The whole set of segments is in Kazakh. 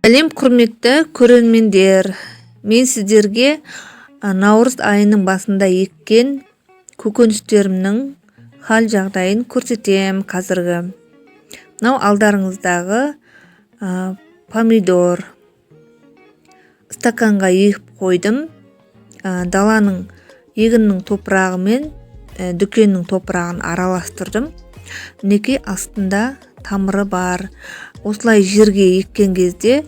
Сәлем құрметті көрермендер. Мен сіздерге наурыз айының басында еккен көкөністерімнің хал жағдайын көрсетем қазіргі. Мынау алдарыңыздағы помидор. Стаканға егіп қойдым. Даланың егіннің топырағы мен дүкеннің топырағын араластырдым. Мінекей астында тамыры бар. Осылай жерге еккен кезде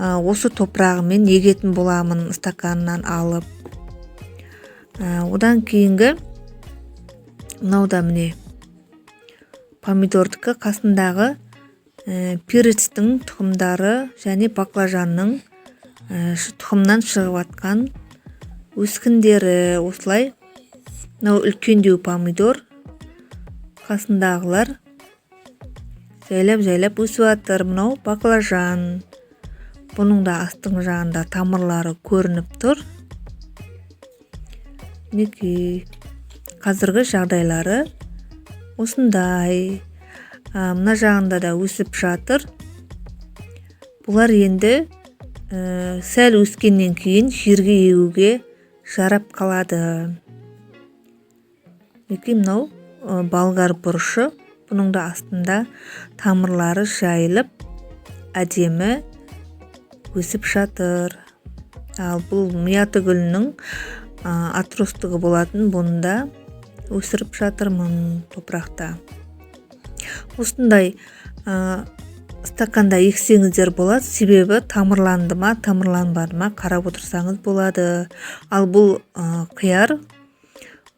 осы топырағымен егетін боламын стаканнан алып. Одан кейінгі мынауда міне помидордікі, қасындағы перецтің тұқымдары және баклажанның тұқымнан шығып атқан өскіндері. Осылай мынау үлкендеу помидор, қасындағылар жайлап өсіп жатыр. Мынау баклажан. Бұның да астың жағында тамырлары көрініп тұр. Мінекей қазіргі жағдайлары осындай. Мына жағында да өсіп жатыр. Бұлар енді сәл өскеннен кейін жерге егуге жарап қалады. Мінекей мынау болгар бұрышы. Бұның да астында тамырлары жайылып, әдемі өсіп жатыр. Ал бұл мияты гүлінің атростығы болатын, бұны да өсіріп жатырмын топырақта. Осындай стаканда ексеңіздер болады, себебі тамырланды ма, тамырланбады ма қарап отырсаңыз болады. Ал бұл қияр,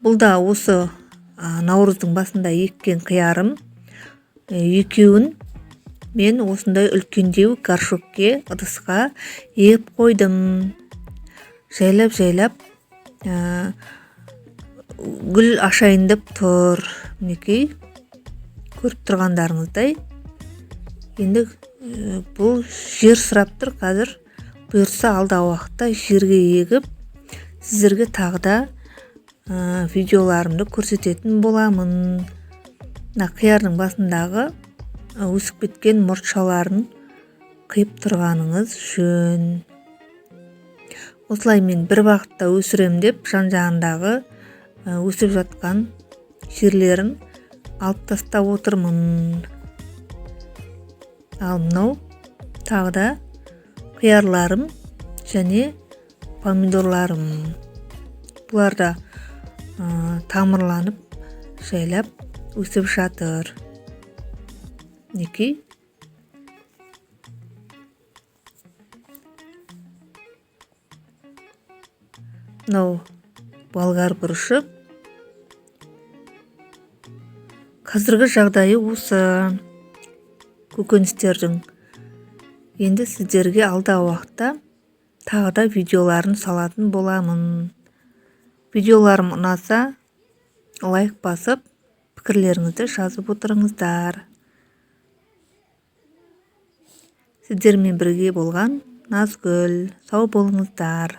бұл да осы наурыздың басында еккен қиярым. Екеуін мен осындай үлкендеу горшокке, ыдысқа егіп қойдым. Жайлап гүл ашайын деп тұр. Мінекей көріп тұрғандарыңыздай. Енді бұл жер сұрап тұр қазір. Бұйырса алдағы уақытта жерге егіп сіздерге тағы да видеоларымды көрсететін боламын. Қиярдың басындағы өсіп кеткен мұртшаларын қиып тұрғаныңыз жөн. Осылай мен бір бағытта өсірем деп жан-жағындағы өсіп жатқан жерлерін алып тастап отырмын. Ал мынау тағы да қиярларым және помидорларым. Бұлар да тамырланып, жайлап өсіп жатыр. Мінекей. Мынау болгар бұрышы. Қазіргі жағдайы осы көкөністердің. Енді сіздерге алдағы уақытта тағы да видеоларын салатын боламын. Видеоларым ұнаса, лайк басып, пікірлеріңізді жазып отырыңыздар. Сіздермен бірге болған Назгүл. Сау болыңыздар.